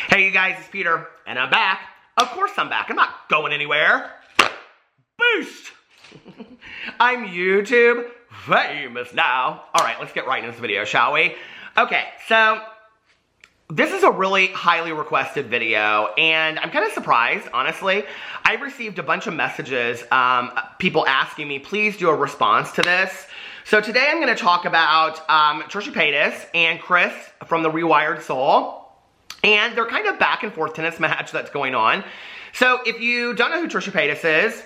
Hey you guys, it's Peter, and I'm back. Of course I'm back. I'm not going anywhere. Boost! I'm YouTube famous now. Alright, let's get right into this video, shall we? Okay, so this is a really highly requested video, and I'm kind of surprised, honestly. I received a bunch of messages, people asking me, please do a response to this. So today I'm going to talk about Trisha Paytas and Chris from the Rewired Soul. And they're kind of back and forth tennis match that's going on. So if you don't know who Trisha Paytas is,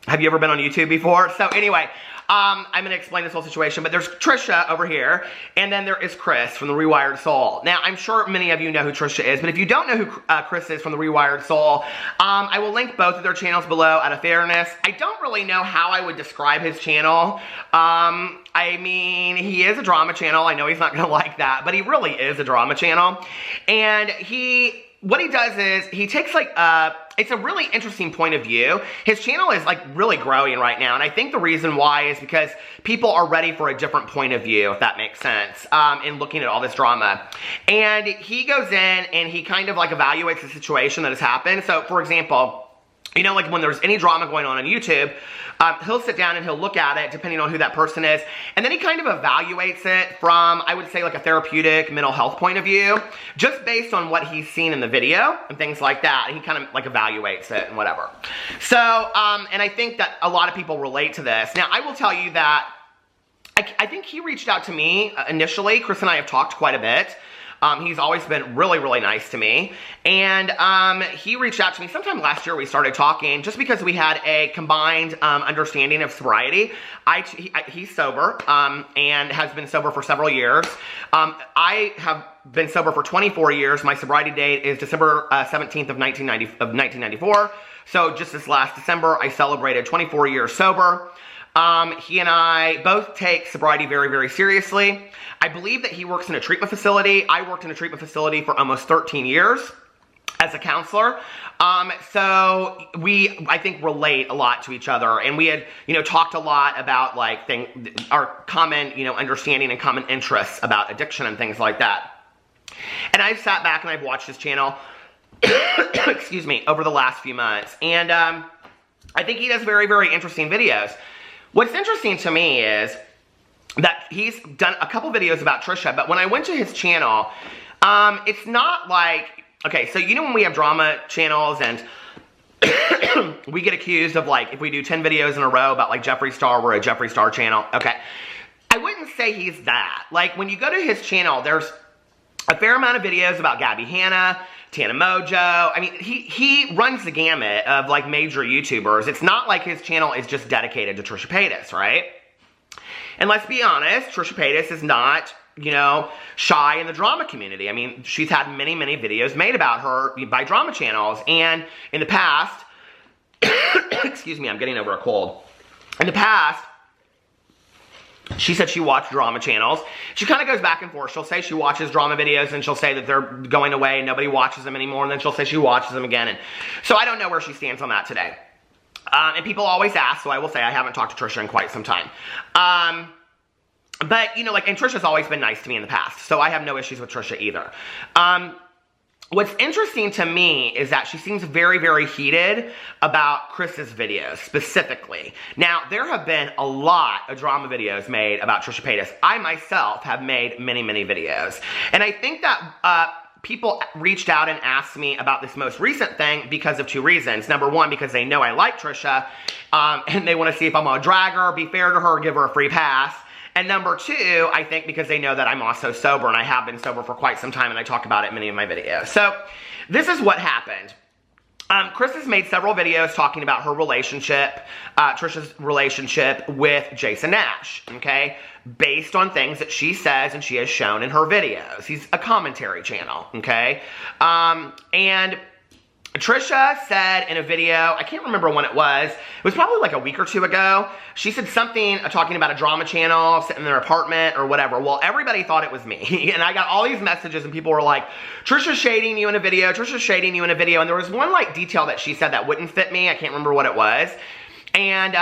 have you ever been on YouTube before? So anyway, I'm going to explain this whole situation, but there's Trisha over here, and then there is Chris from the Rewired Soul. Now, I'm sure many of you know who Trisha is, but if you don't know who Chris is from the Rewired Soul, I will link both of their channels below out of fairness. I don't really know how I would describe his channel. I mean, he is a drama channel. I know he's not going to like that, but he really is a drama channel. And what he does is, he takes like, it's a really interesting point of view. His channel is like really growing right now, and I think the reason why is because people are ready for a different point of view, if that makes sense, in looking at all this drama. And he goes in and he kind of like evaluates the situation that has happened. So, for example, you know, like when there's any drama going on YouTube, he'll sit down and he'll look at it depending on who that person is, and then he kind of evaluates it from, I would say, like a therapeutic mental health point of view, just based on what he's seen in the video and things like that. He kind of like evaluates it and whatever. So, and I think that a lot of people relate to this. Now, I will tell you that I think he reached out to me initially. Chris and I have talked quite a bit. He's always been really, really nice to me. And he reached out to me sometime last year. We started talking just because we had a combined understanding of sobriety. He's sober and has been sober for several years. I have been sober for 24 years. My sobriety date is December 17th of 1994. So just this last December, I celebrated 24 years sober. He and I both take sobriety very, very seriously. I believe that he works in a treatment facility. I worked in a treatment facility for almost 13 years as a counselor. So we, I think, relate a lot to each other. And we had, you know, talked a lot about like our common, you know, understanding and common interests about addiction and things like that. And I've sat back and I've watched his channel, excuse me, over the last few months. And I think he does very, very interesting videos. What's interesting to me is that he's done a couple videos about Trisha, but when I went to his channel, it's not like, okay, so you know when we have drama channels and we get accused of like, if we do 10 videos in a row about like Jeffree Star, we're a Jeffree Star channel. Okay, I wouldn't say he's that. Like when you go to his channel, there's a fair amount of videos about Gabby Hanna, Tana Mojo. I mean, he runs the gamut of like major YouTubers. It's not like his channel is just dedicated to Trisha Paytas, right? And let's be honest, Trisha Paytas is not, you know, shy in the drama community. I mean, she's had many, many videos made about her by drama channels. And in the past, excuse me, I'm getting over a cold. In the past, she said she watched drama channels. She kind of goes back and forth. She'll say she watches drama videos, and she'll say that they're going away and nobody watches them anymore, and then she'll say she watches them again. And so I don't know where she stands on that today. And people always ask, so I will say I haven't talked to Trisha in quite some time. But, you know, like, and Trisha's always been nice to me in the past, so I have no issues with Trisha either. What's interesting to me is that she seems very, very heated about Chris's videos, specifically. Now, there have been a lot of drama videos made about Trisha Paytas. I, myself, have made many, many videos. And I think that people reached out and asked me about this most recent thing because of two reasons. Number one, because they know I like Trisha, and they want to see if I'm going to drag her, be fair to her, give her a free pass. And number two, I think because they know that I'm also sober, and I have been sober for quite some time, and I talk about it in many of my videos. So, this is what happened. Chris has made several videos talking about her relationship, Trisha's relationship with Jason Nash, okay? Based on things that she says and she has shown in her videos. He's a commentary channel, okay? And Trisha said in a video, I can't remember when it was probably like a week or two ago, she said something talking about a drama channel, sitting in their apartment or whatever. Well, everybody thought it was me. And I got all these messages and people were like, Trisha's shading you in a video, Trisha's shading you in a video. And there was one like detail that she said that wouldn't fit me. I can't remember what it was. And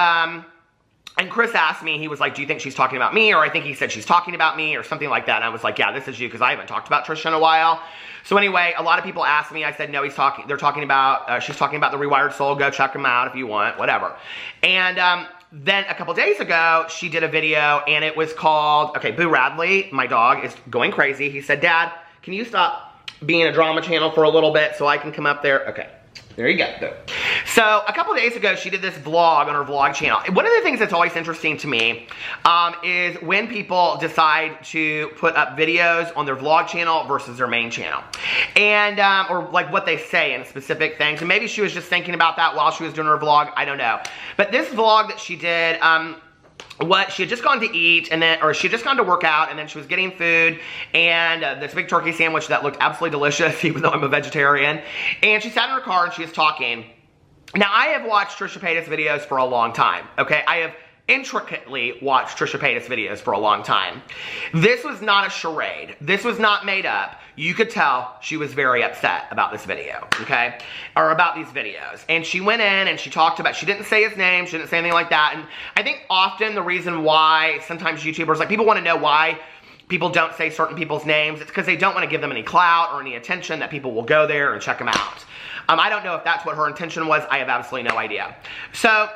And Chris asked me, he was like, do you think she's talking about me? Or I think he said she's talking about me or something like that. And I was like, yeah, this is you, because I haven't talked about Trisha in a while. So anyway, a lot of people asked me. I said, no, they're talking about, she's talking about the Rewired Soul. Go check them out if you want, whatever. And then a couple days ago, she did a video, and it was called, okay, Boo Radley, my dog, is going crazy. He said, Dad, can you stop being a drama channel for a little bit so I can come up there? Okay. There you go. Boo. So a couple days ago, she did this vlog on her vlog channel. One of the things that's always interesting to me is when people decide to put up videos on their vlog channel versus their main channel. And, or like what they say in specific things. And maybe she was just thinking about that while she was doing her vlog. I don't know. But this vlog that she did, she had just gone to eat, and then, or she had just gone to work out, and then she was getting food, and this big turkey sandwich that looked absolutely delicious, even though I'm a vegetarian. And she sat in her car and she was talking. Now, I have watched Trisha Paytas videos for a long time, okay? I have intricately watched Trisha Paytas videos for a long time. This was not a charade. This was not made up. You could tell she was very upset about this video, okay? Or about these videos. And she went in and she talked about, she didn't say his name, she didn't say anything like that. And I think often the reason why sometimes YouTubers, like people want to know why people don't say certain people's names. It's because they don't want to give them any clout or any attention that people will go there and check them out. I don't know if that's what her intention was. I have absolutely no idea. So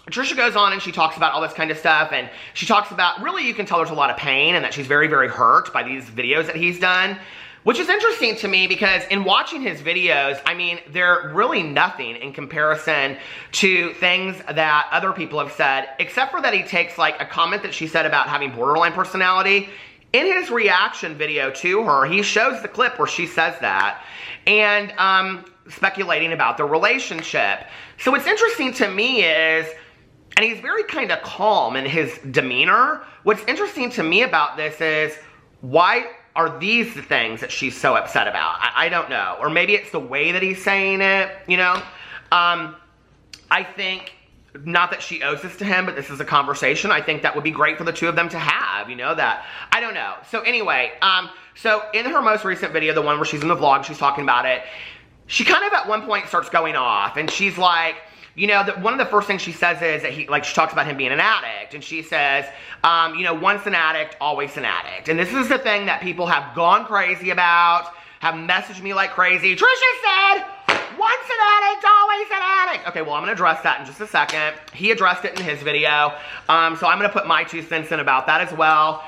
Trisha goes on and she talks about all this kind of stuff, and she talks about, really you can tell there's a lot of pain and that she's very, very hurt by these videos that he's done, which is interesting to me because in watching his videos, I mean, they're really nothing in comparison to things that other people have said, except for that he takes like a comment that she said about having borderline personality. In his reaction video to her, he shows the clip where she says that, and speculating about the relationship. So what's interesting to me is, and he's very kind of calm in his demeanor. What's interesting to me about this is, why are these the things that she's so upset about? I don't know. Or maybe it's the way that he's saying it, you know? I think, not that she owes this to him, but this is a conversation I think that would be great for the two of them to have, you know, that, I don't know. So anyway, so in her most recent video, the one where she's in the vlog, she's talking about it, she kind of at one point starts going off, and she's like, you know, one of the first things she says is that she talks about him being an addict, and she says, you know, once an addict, always an addict. And this is the thing that people have gone crazy about, have messaged me like crazy. Trisha said, once an addict, always an addict. Okay, well, I'm going to address that in just a second. He addressed it in his video, so I'm going to put my 2 cents in about that as well.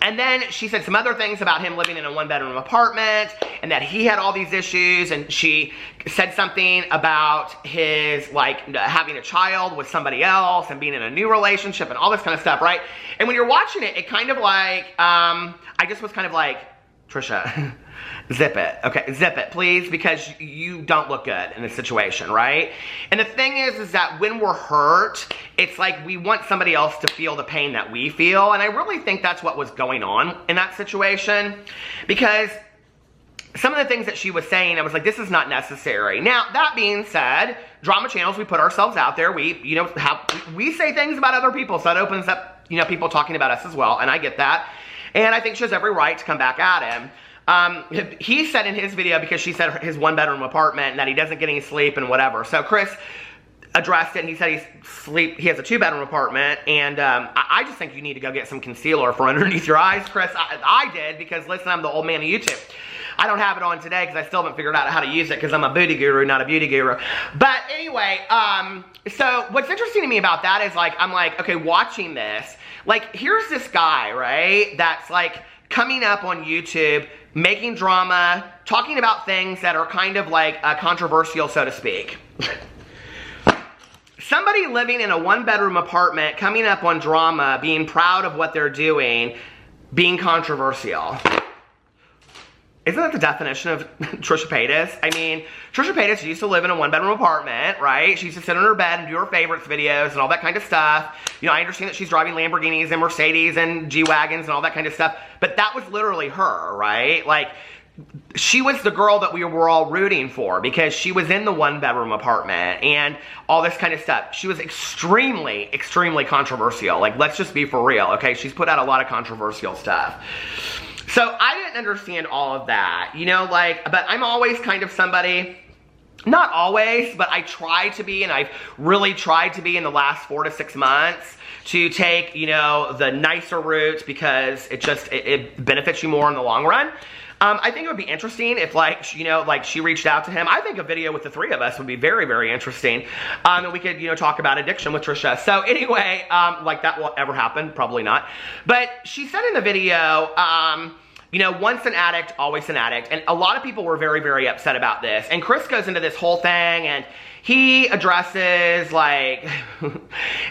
And then she said some other things about him living in a 1-bedroom apartment and that he had all these issues, and she said something about his, like, having a child with somebody else and being in a new relationship and all this kind of stuff, right? And when you're watching it, it kind of like, I just was kind of like, Trisha, zip it. Okay, zip it, please, because you don't look good in this situation, right? And the thing is that when we're hurt, it's like we want somebody else to feel the pain that we feel, and I really think that's what was going on in that situation, because some of the things that she was saying, I was like, this is not necessary. Now, that being said, drama channels, we put ourselves out there. We, you know, we say things about other people, so that opens up, you know, people talking about us as well, and I get that. And I think she has every right to come back at him. He said in his video, because she said his 1-bedroom apartment and that he doesn't get any sleep and whatever. So Chris addressed it, and he said he has a 2-bedroom apartment, and I just think you need to go get some concealer for underneath your eyes, Chris. I did, because listen, I'm the old man of YouTube. I don't have it on today because I still haven't figured out how to use it because I'm a booty guru, not a beauty guru. But anyway, so what's interesting to me about that is, like, I'm like, okay, watching this, like, here's this guy, right, that's like coming up on YouTube, making drama, talking about things that are kind of like controversial, so to speak. Somebody living in a 1-bedroom apartment, coming up on drama, being proud of what they're doing, being controversial. Isn't that the definition of Trisha Paytas? I mean, Trisha Paytas used to live in a 1-bedroom apartment, right? She used to sit on her bed and do her favorites videos and all that kind of stuff. You know, I understand that she's driving Lamborghinis and Mercedes and G-Wagons and all that kind of stuff, but that was literally her, right? Like, she was the girl that we were all rooting for because she was in the 1-bedroom apartment and all this kind of stuff. She was extremely, extremely controversial. Like, let's just be for real, okay? She's put out a lot of controversial stuff. So I didn't understand all of that, you know, like, but I'm always kind of somebody Not always, but I try to be, and I've really tried to be in the last 4 to 6 months to take, you know, the nicer route because it benefits you more in the long run. I think it would be interesting if, like, you know, like she reached out to him. I think a video with the 3 of us would be very, very interesting. And we could, you know, talk about addiction with Trisha. So anyway, like that will ever happen, probably not. But she said in the video, you know, once an addict, always an addict. And a lot of people were very, very upset about this. And Chris goes into this whole thing and he addresses, like,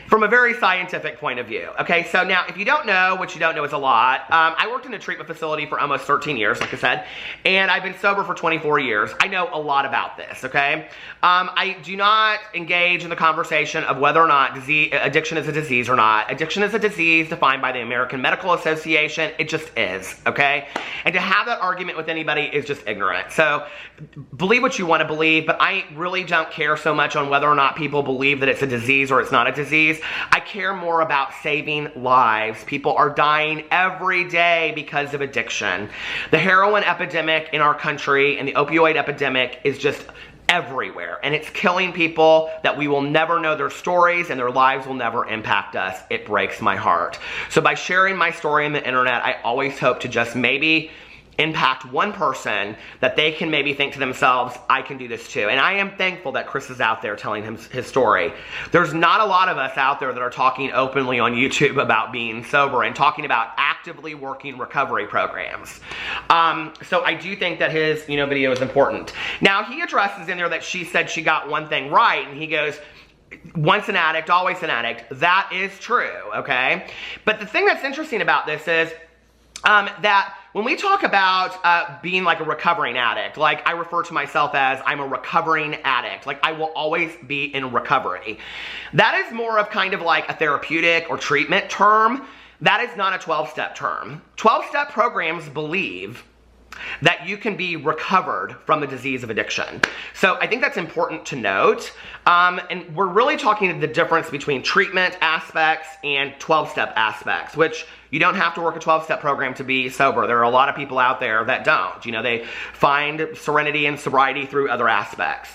from a very scientific point of view. Okay, so now, if you don't know, which you don't know is a lot, I worked in a treatment facility for almost 13 years, like I said, and I've been sober for 24 years. I know a lot about this, okay? I do not engage in the conversation of whether or not addiction is a disease or not. Addiction is a disease defined by the American Medical Association. It just is, okay? And to have that argument with anybody is just ignorant. So, believe what you want to believe, but I really don't care so much on whether or not people believe that it's a disease or it's not a disease. I care more about saving lives. People are dying every day because of addiction. The heroin epidemic in our country and the opioid epidemic is just everywhere, and it's killing people that we will never know their stories and their lives will never impact us. It breaks my heart. So by sharing my story on the internet, I always hope to just maybe impact one person that they can maybe think to themselves, I can do this too. And I am thankful that Chris is out there telling his story. There's not a lot of us out there that are talking openly on YouTube about being sober and talking about actively working recovery programs. So I do think that his, you know, video is important. Now he addresses in there that she said she got one thing right, and he goes, once an addict, always an addict. That is true, okay? But the thing that's interesting about this is that when we talk about being like a recovering addict, like I refer to myself as I'm a recovering addict, like I will always be in recovery. That is more of kind of like a therapeutic or treatment term. That is not a 12-step term. 12-step programs believe that you can be recovered from the disease of addiction. So I think that's important to note. And we're really talking the difference between treatment aspects and 12-step aspects, which you don't have to work a 12-step program to be sober. There are a lot of people out there that don't. You know, they find serenity and sobriety through other aspects.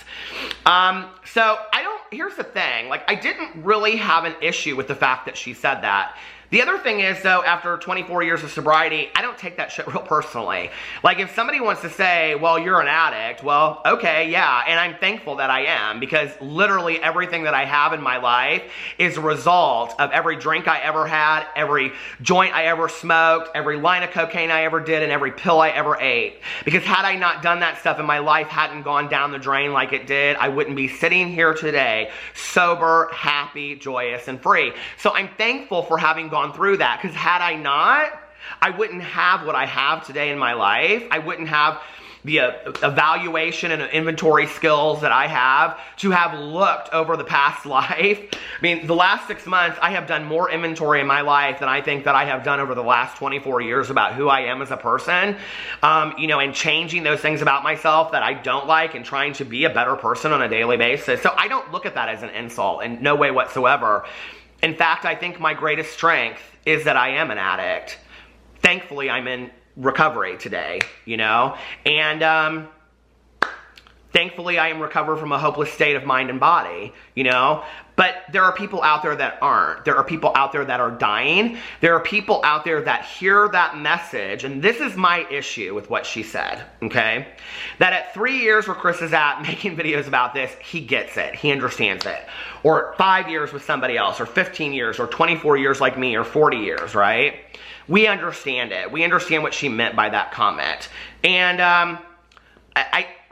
Here's the thing, like I didn't really have an issue with the fact that she said that. The other thing is, though, after 24 years of sobriety, I don't take that shit real personally. Like, if somebody wants to say, well, you're an addict, well, okay, yeah, and I'm thankful that I am, because literally everything that I have in my life is a result of every drink I ever had, every joint I ever smoked, every line of cocaine I ever did, and every pill I ever ate. Because had I not done that stuff and my life hadn't gone down the drain like it did, I wouldn't be sitting here today, sober, happy, joyous, and free. So I'm thankful for having gone through that, because had I not, I wouldn't have what I have today in my life. I wouldn't have the evaluation and inventory skills that I have to have looked over the past life. I mean, the last 6 months, I have done more inventory in my life than I think that I have done over the last 24 years about who I am as a person, you know, and changing those things about myself that I don't like and trying to be a better person on a daily basis. So I don't look at that as an insult in no way whatsoever. In fact, I think my greatest strength is that I am an addict. Thankfully, I'm in recovery today, you know, and thankfully I am recovered from a hopeless state of mind and body, you know, but there are people out there that aren't. There are people out there that are dying. There are people out there that hear that message, and this is my issue with what she said, okay? That at 3 years where Chris is at making videos about this, he gets it. He understands it. Or 5 years with somebody else, or 15 years, or 24 years like me, or 40 years, right? We understand it. We understand what she meant by that comment. And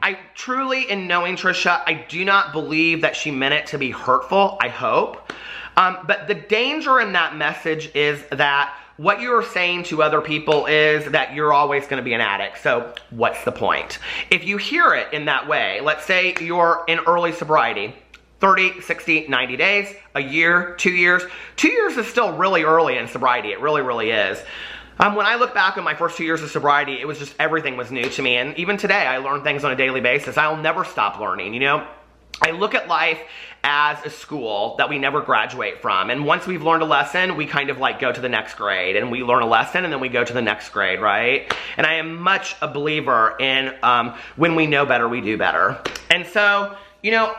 I truly, in knowing Trisha, I do not believe that she meant it to be hurtful, I hope. But the danger in that message is that what you're saying to other people is that you're always going to be an addict. So what's the point? If you hear it in that way, let's say you're in early sobriety, 30, 60, 90 days, a year, 2 years. 2 years is still really early in sobriety. It really, really is. When I look back on my first 2 years of sobriety, it was just everything was new to me. And even today, I learn things on a daily basis. I'll never stop learning, you know. I look at life as a school that we never graduate from. And once we've learned a lesson, we kind of like go to the next grade, and we learn a lesson and then we go to the next grade, right? And I am much a believer in when we know better, we do better. And so, you know,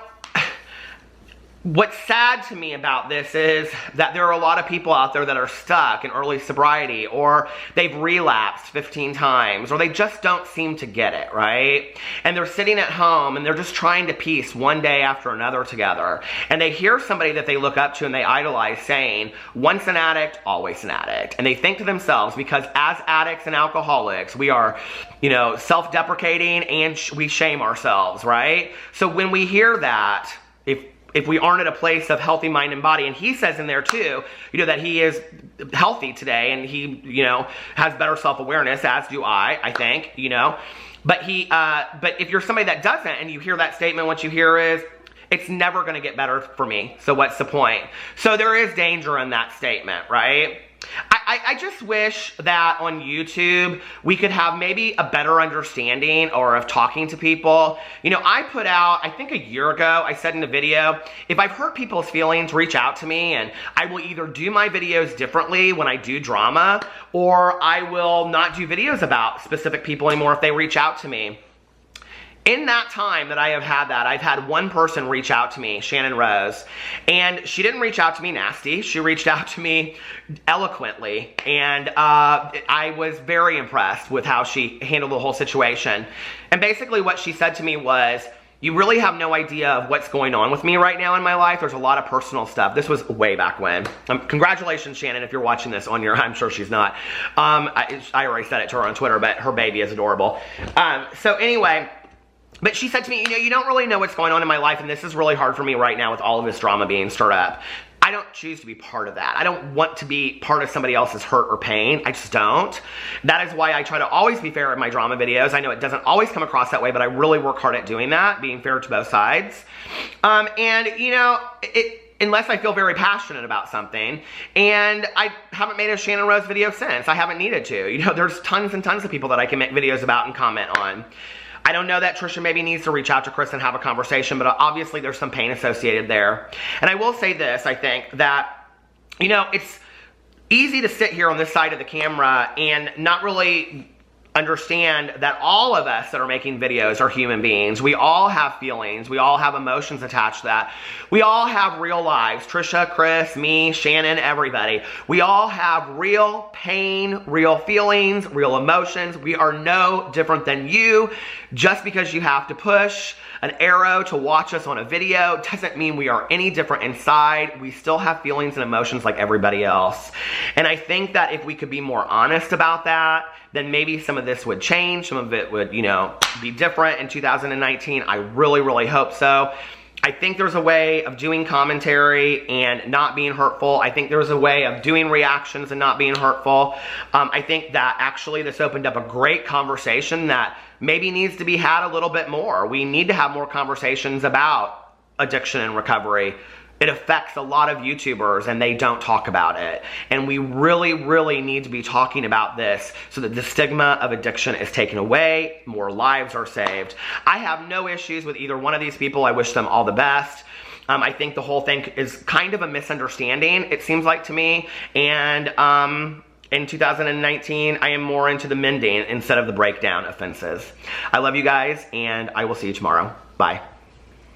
what's sad to me about this is that there are a lot of people out there that are stuck in early sobriety, or they've relapsed 15 times, or they just don't seem to get it, right? And they're sitting at home and they're just trying to piece one day after another together. And they hear somebody that they look up to and they idolize saying, once an addict, always an addict. And they think to themselves, because as addicts and alcoholics, we are, you know, self-deprecating and we shame ourselves, right? So when we hear that, if we aren't at a place of healthy mind and body, and he says in there too, you know, that he is healthy today and he, you know, has better self-awareness, as do I think, you know, but if you're somebody that doesn't and you hear that statement, what you hear is, it's never going to get better for me, so what's the point? So there is danger in that statement, right? I just wish that on YouTube we could have maybe a better understanding or of talking to people. You know, I put out, I think a year ago, I said in a video, if I've hurt people's feelings, reach out to me, and I will either do my videos differently when I do drama, or I will not do videos about specific people anymore if they reach out to me. In that time that I have had that, I've had one person reach out to me, Shannon Rose, and she didn't reach out to me nasty. She reached out to me eloquently, and I was very impressed with how she handled the whole situation. And basically what she said to me was, you really have no idea of what's going on with me right now in my life. There's a lot of personal stuff. This was way back when. Congratulations, Shannon, if you're watching this on your, I'm sure she's not. I already said it to her on Twitter, but her baby is adorable. So anyway, but she said to me, you know, you don't really know what's going on in my life, and this is really hard for me right now with all of this drama being stirred up. I don't choose to be part of that. I don't want to be part of somebody else's hurt or pain. I just don't. That is why I try to always be fair in my drama videos. I know it doesn't always come across that way, but I really work hard at doing that, being fair to both sides. And, you know, unless I feel very passionate about something, and I haven't made a Shannon Rose video since. I haven't needed to. You know, there's tons and tons of people that I can make videos about and comment on. I don't know that Trisha maybe needs to reach out to Chris and have a conversation, but obviously there's some pain associated there. And I will say this, I think that, you know, it's easy to sit here on this side of the camera and not really understand that all of us that are making videos are human beings. We all have feelings. We all have emotions attached to that. We all have real lives. Trisha, Chris, me, Shannon, everybody. We all have real pain, real feelings, real emotions. We are no different than you. Just because you have to push an arrow to watch us on a video doesn't mean we are any different inside. We still have feelings and emotions like everybody else. And I think that if we could be more honest about that, then maybe some of this would change. Some of it would, you know, be different in 2019. I really, really hope so. I think there's a way of doing commentary and not being hurtful. I think there's a way of doing reactions and not being hurtful. I think that actually this opened up a great conversation that maybe needs to be had a little bit more. We need to have more conversations about addiction and recovery. It affects a lot of YouTubers and they don't talk about it. And we really, really need to be talking about this so that the stigma of addiction is taken away, more lives are saved. I have no issues with either one of these people. I wish them all the best. I think the whole thing is kind of a misunderstanding, it seems like to me. And in 2019, I am more into the mending instead of the breakdown offenses. I love you guys, and I will see you tomorrow. Bye.